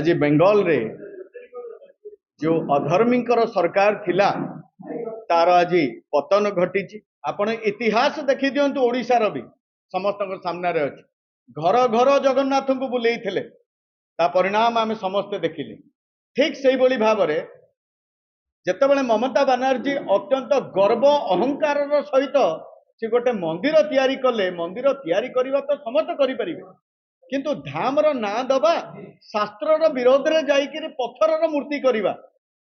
आज बेंगल रे जो अधर्मीकर सरकार थिला तार आज पतन घटी। आपण इतिहास देखी दिंतु ओडिशार भी समस्त सामने अच्छे घर घर जगन्नाथ को बुले परिणाम आम समस्ते देखिले। ठीक से भाव में जितेबाला ममता बनर्जी अत्यंत गर्व अहंकार सहित से गोटे मंदिर तैयारी कले, मंदिर तैयारी करवा तो समस्त करें किंतु धामर ना दबा शास्त्र विरोध में जाकर पत्थर मूर्ति करवा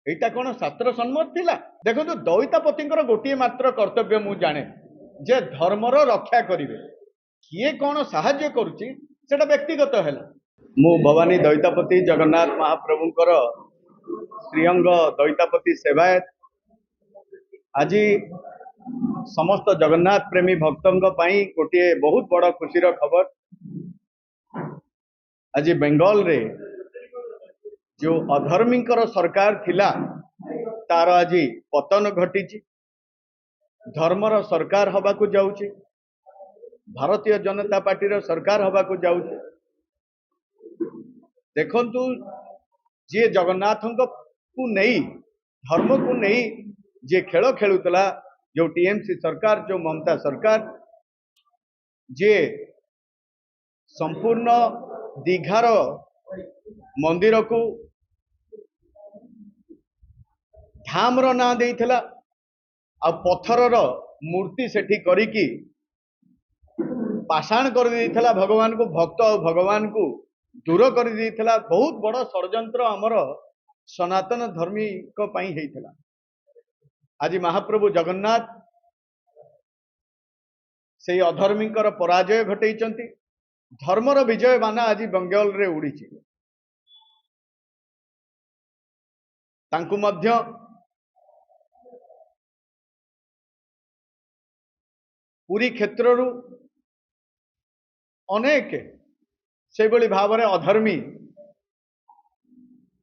यहाँ कौन शास्त्र सम्मत थिला? देखो दईतापति गोटे मात्र कर्तव्य मु जाने जे धर्मर रक्षा करेंगे। किए कौन साहाय्य करुच्ची सेटा व्यक्तिगत है। मु भवानी दईतापति जगन्नाथ महाप्रभुंकर श्रीअंग दईतापति सेवायत आज समस्त जगन्नाथ प्रेमी भक्तों गोटे बहुत बड़ खुशीर खबर। आज बेंगल रे जो अधर्मीकर सरकार थिला तार आज पतन घटी। धर्मर सरकार हवा को जाउची, भारतीय जनता पार्टी सरकार हवा को जाउची। देखंतु जे जगन्नाथ को नहीं धर्म को नहीं जे खेल खेलुतला जो टीएमसी सरकार जो ममता सरकार जे संपूर्ण दीघार मंदिर को धामर ना देइथला आ पत्थरर मूर्ति सेठी करिकी पाषाण कर देइथला। भगवान को भक्त और भगवान को दूर कर देइथला। बहुत बड़ षड्यंत्र आमर सनातन धर्मी को पई हेइथला। आज महाप्रभु जगन्नाथ से अधर्मीकर पराजय घटैचंती। धर्मर विजय बाना आज बेंगल रे उड़ीची। तांकु मध्य पूरी क्षेत्रु अनेक से भाव में अधर्मी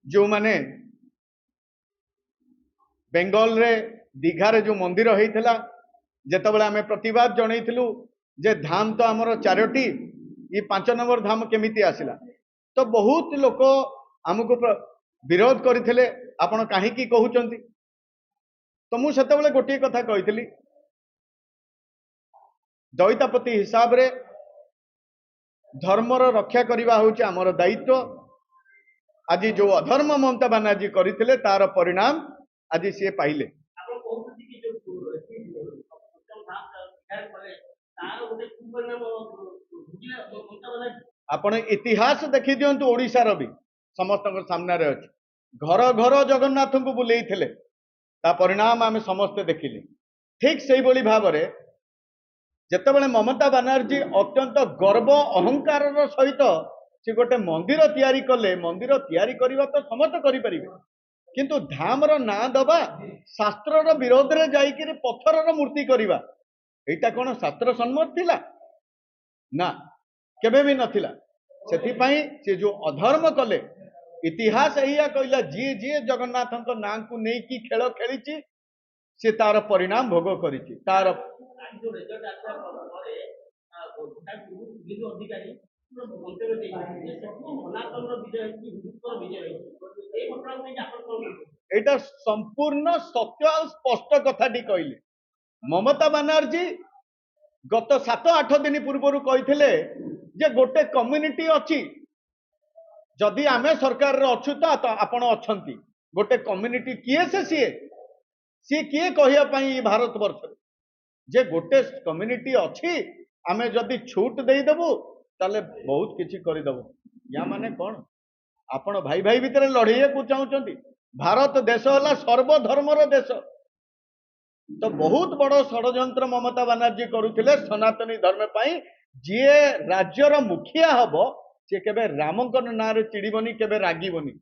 जो माने बेंगल रे दीघारे जो मंदिर होता जितेबाला आम प्रतिवाद जनइलु जे धाम तो आमर चारोटी ये 5 नंबर धाम केमिति आसिला तो बहुत लोक आमको विरोध करते आपण कहीं कहते। तो मुझे गोटे कथा कही दईतापति हिसाब रे धर्मर रक्षा करवा होची आमर दायित्व। आज जो अधर्म ममता बनर्जी करथिले तार परिणाम आज सी पाइले। आपण इतिहास देखी दिंतु ओडिशार भी समस्त सामने अच्छे घर घर जगन्नाथ को बुले परिणाम आम समस्ते देखिले। ठीक से भाव में जितेबाला ममता बनर्जी अत्यंत गर्व अहंकार सहित से गोटे मंदिर तैयारी कले, मंदिर तैयारी करवा तो समस्त करें किंतु धामर ना दबा शास्त्र विरोध में जाकर पत्थर मूर्ति करवा यहाँ कौन शास्त्र सम्मत थिला? ना केबे भी नथिला। सेथिपाई से जो अधर्म कले इतिहास या कहला जी जी जगन्नाथ ना को नहीं कि खेल खेली से तार परिणाम भोग करिछि। तार एटा संपूर्ण सत्य और स्पष्ट कथाटी कहले। ममता बनर्जी गत 7-8 दिन पूर्व कहते जे गोटे कम्युनिटी अच्छी जदि आमे सरकार रे अच्छु तो आपण अच्छंती गोटे कम्युनिटी किए से सी किए कहिया भारत वर्ष जे गोटे कम्युनिटी अच्छी आमे जदि छूट दे देबु ताले बहुत किछि करि देबु। या माने कोन आपण भाई भाई भितर लड़ाई को चाहते? भारत देश होला सर्वधर्मर देश। तो बहुत बड़ षड्यंत्र ममता बनर्जी करुथिले सनातनी धर्म पाई। जी राज्यर मुखिया हम सी केबे रामक ना रे चिड़बनी केबे रागिबनी।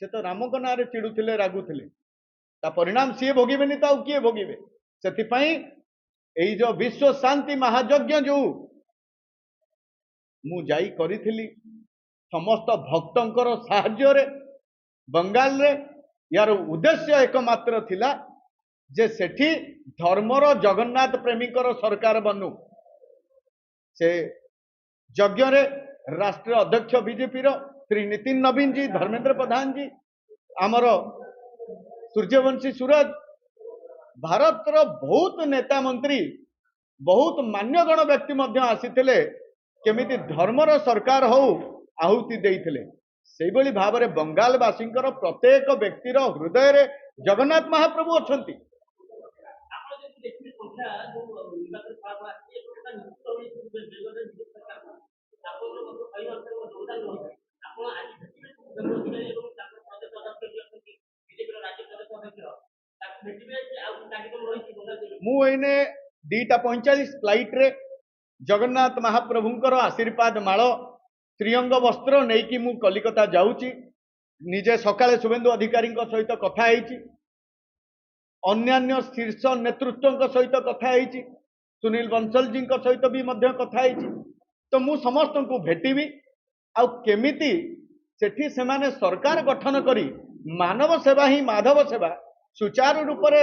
से तो रामक ना रे चिड़ुथिले रागुथिले ता परिणाम सी भोगिबेनी तो किए भोगिबे। सेथिपाई एई जो विश्व शांति महायज्ञ जो मु जाई करिथिली समस्त भक्तंकर साहाय्य रे बंगाल रे यार उद्देश्य एकमात्र थिला जे सेठी धर्मर जगन्नाथ प्रेमीकर सरकार बनू। से यज्ञ रे राष्ट्रीय अध्यक्ष बीजेपी श्री नितिन नवीन जी, धर्मेंद्र प्रधान जी, आमर सूर्यवंशी सूरज, भारत बहुत नेता मंत्री बहुत मान्यगण व्यक्ति मध्य आसीथिले केमिति धर्मर सरकार हो आहुति देइथिले। सेहि भली भाव में बंगालवासींकर प्रत्येक व्यक्तिर हृदय रे जगन्नाथ महाप्रभु अछंती। मुझे 2:45 फ्लाइट रे जगन्नाथ महाप्रभुंकर आशीर्वाद माल त्रिअंग वस्त्र नहीं कि मु कलिकता जाऊची। निजे सकाळे शुभेंदु अधिकारी सहित कथा होईची, अन्यान्य शीर्ष नेतृत्व सहित कथा होईची, सुनील बंसल जी सहित भी मध्य कथा होईची। तो मु समस्त को भेटिबी आउ केमिति सेठी सेमाने सरकार गठन करी मानव सेवा ही माधव सेवा सुचारू रूप से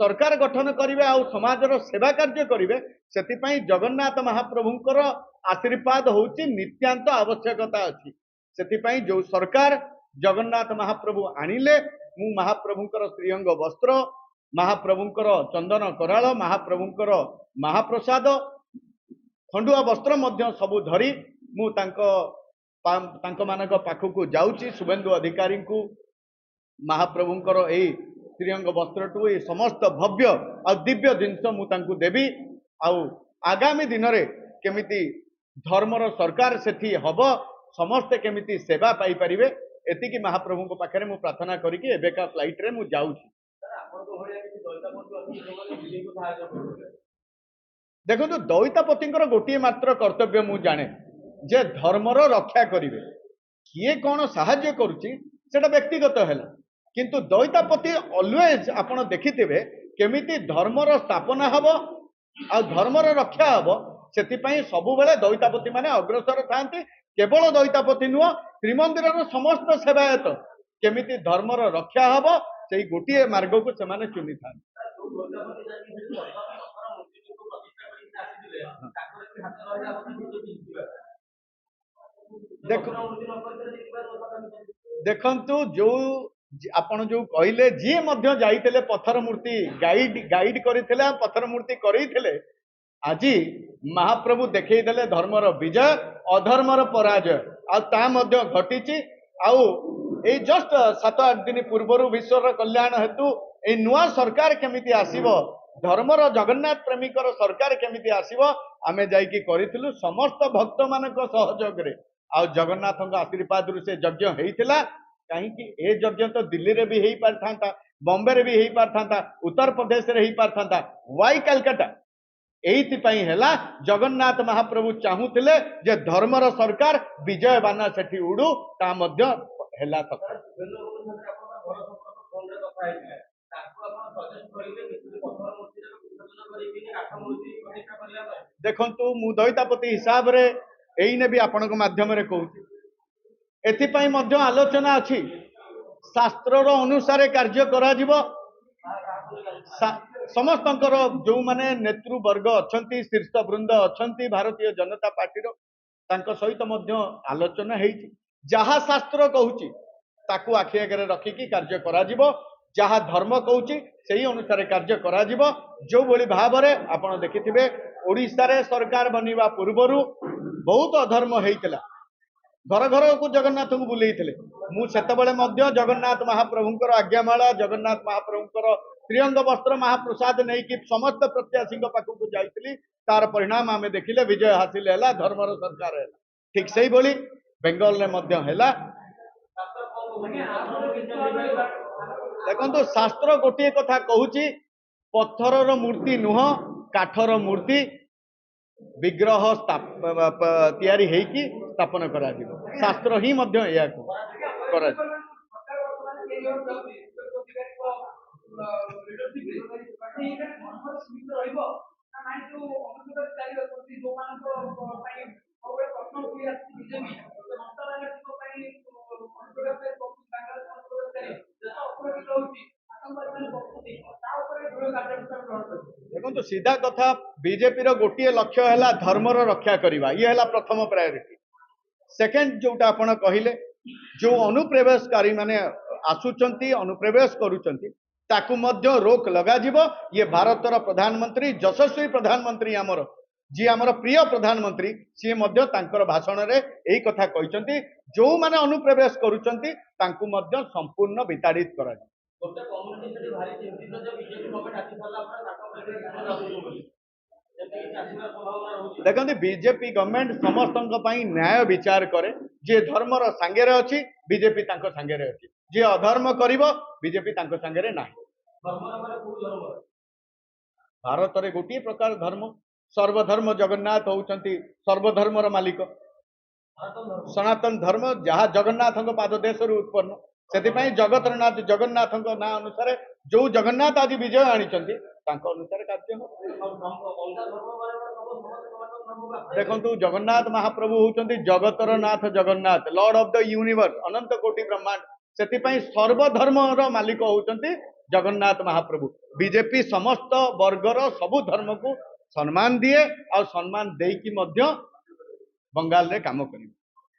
सरकार गठन करिवे आउ समाजर सेवा कार्य करिवे। सेतिपई जगन्नाथ महाप्रभुंकर आशीर्वाद होची नित्यांत आवश्यकता अछि। सेतिपई जो सरकार जगन्नाथ महाप्रभु आनिले मु महाप्रभुंकर श्रीअंग वस्त्र, महाप्रभुंकर चंदन कराल, महाप्रभुंकर महाप्रसाद खंडुआ वस्त्र मध्य सबु धरी मु तांको मानक पाखकु जाउची। शुभेंदु अधिकारी को महाप्रभुंकर एई श्रीअंग वस्त्र टू ये समस्त भव्य आ दिव्य जिनस मु तांको देवी आउ आगामी दिन रे केमिति धर्मर सरकार सेठी हब समस्त केमिति सेवा पाई परिवे एतिकी महाप्रभु को पाखरे मु प्रार्थना करिकि एबेका फ्लाइट रे मु जाउची। देखो दैतापतिंकर गोटे मात्र कर्तव्य मु जाने जे धर्मर रक्षा करिवे। किए कौन साहाय्य करुची सेटा व्यक्तिगत हैला, किंतु दैतापति ऑलवेज आपण देखिथिबे केमिति धर्मर स्थापना हबो आ धर्मर रक्षा हबो। सेतिपई सबु बेले दैतापति माने अग्रसर थांती। केवल दैतापति नुह श्रीमंदिर समस्त सेवायत केमिति धर्मर रक्षा हबो सेही गोटे मार्ग को सेमाने चुनी था। देखंतु जो आपण जो कहले जी मध्य जाइथिले पत्थर मूर्ति गाइड करिथिले पत्थर मूर्ति करिथिले आजी महाप्रभु देखई देले धर्मर विजय अधर्मर पराजय आ मध्य घटिची। आउ ए जस्ट 7-8 दिन पूर्व विश्वर कल्याण हेतु ए नुआ सरकार केमिति आसीबो धर्मर जगन्नाथ प्रेमिकर सरकार केमिति आसीबो आमे जाइकी करिथिलु समस्त भक्त मानक सहयोग रे। आ जगन्नाथ आशीर्वाद रु से यज्ञ हेइथिला। कहीं ए यज्ञ तो दिल्ली रे भी हेई पारथांता, बॉम्बे रे भी हेई पारथांता, उत्तर प्रदेश रे हेई पारथांता, वाई कलकत्ता एइथिपई हेला जगन्नाथ महाप्रभु चाहूथिले जे धर्मर सरकार विजय बाना सेठी उडू ता मध्य हेला सफल। देखंतु मु दैतापति हिसाब रे एइने भी आपनक माध्यम रे कहूची एथिपई मध्य आलोचना अछि। शास्त्रर अनुसार कार्य करा जिवो। समस्तंकर जो माने नेतृवर्ग अछंती शीर्ष वृंद अछंती भारतीय जनता पार्टी रो तांको सहित मध्य आलोचना हेइची। जहा शास्त्र कहूची ताकू आखि आगे रखिकी कार्य करा जिवो। जहा धर्म कहूची सेही अनुसार कार्य करा जिवो। जो बोली भाव रे आपण देखिथिबे ओडिसा रे सरकार बनिबा पूर्वरु बहुत अधर्म हेइतला। घर घर को जगन्नाथ को बुलेइथिले। मु सेतबेले मध्य जगन्नाथ महाप्रभुंकर आज्ञामाला जगन्नाथ महाप्रभुंकर त्रिअंग वस्त्र महाप्रसाद नहीं कि समस्त प्रत्याशी पाखक को जाइथिली। तार परिणाम आमे देखिले विजय हासिल हैला धर्मर सरकार हैला। ठीक सही बोली बेंगल ने मध्य हैला। देखंतु शास्त्र गोटे कथा कहूची पत्थरर मूर्ति नुह काठर मूर्ति विग्रह तैयारी हेकी स्थापन करा जिवो। शास्त्र ही मध्य या को करा जिवो। देखो तो सीधा कथा बीजेपी रो गोटे लक्ष्य है धर्मर रक्षा करवा ये है प्रथम प्रायोरिटी। सेकेंड जोटा आपण कहले जो अनुप्रवेशकारी माने आसुचंती अनुप्रवेश करूचंती ताकू मध्य रोक लगा जिवो। ये भारतर प्रधानमंत्री यशस्वी प्रधानमंत्री आमर जी आमर प्रिय प्रधानमंत्री सी मध्य तांकर भाषण रे एही कथा कहिसंती जो माने अनुप्रवेश करूचंती तांकू मध्य संपूर्ण विताड़ित करा। ଗୋଟେ କମ୍ୟୁନିଟି ସେଠି ଭାରି ଚିନ୍ତିତ ଯେ ବିଜେପି ଗଭର୍ଣ୍ଣମେଣ୍ଟ ଆସି ସାରିଲା ପରେ ତାଙ୍କ ପାଖରେ ଧ୍ୟାନ ରଖୁଛୁ ବୋଲି ଯେମିତି କିଛି ଆସିବାର ସମ୍ଭାବନା ରହୁଛି। देखते बीजेपी गवर्नमेंट समस्त न्याय विचार करे जे धर्मर सांगेरे अच्छी बीजेपी तांको सांगेरे अच्छी जे अधर्म करिवो बीजेपी तांको सांगेरे नाही। ଧର୍ମର ମାନେ କୋଉ ଧର୍ମ? भारत रे गोटी प्रकार धर्म सर्वधर्म जगन्नाथ होउचंती सर्वधर्मर मालिक सनातन धर्म जहाँ जगन्नाथ पाद देश उत्पन्न से जगतरनाथ जगन्नाथ ना अनुसार जो जगन्नाथ आज विजय आनीचंती अनुसार कार्य देखु जगन्नाथ महाप्रभु होउचंती जगतर नाथ Jagannath lord of the universe अनंत कोटि ब्रह्मांड से सर्वधर्मर मालिक होउचंती जगन्नाथ महाप्रभु। बीजेपी समस्त वर्गर सबु धर्म को सम्मान दिए और सम्मान देकी मध्य बंगाल रे काम करियो।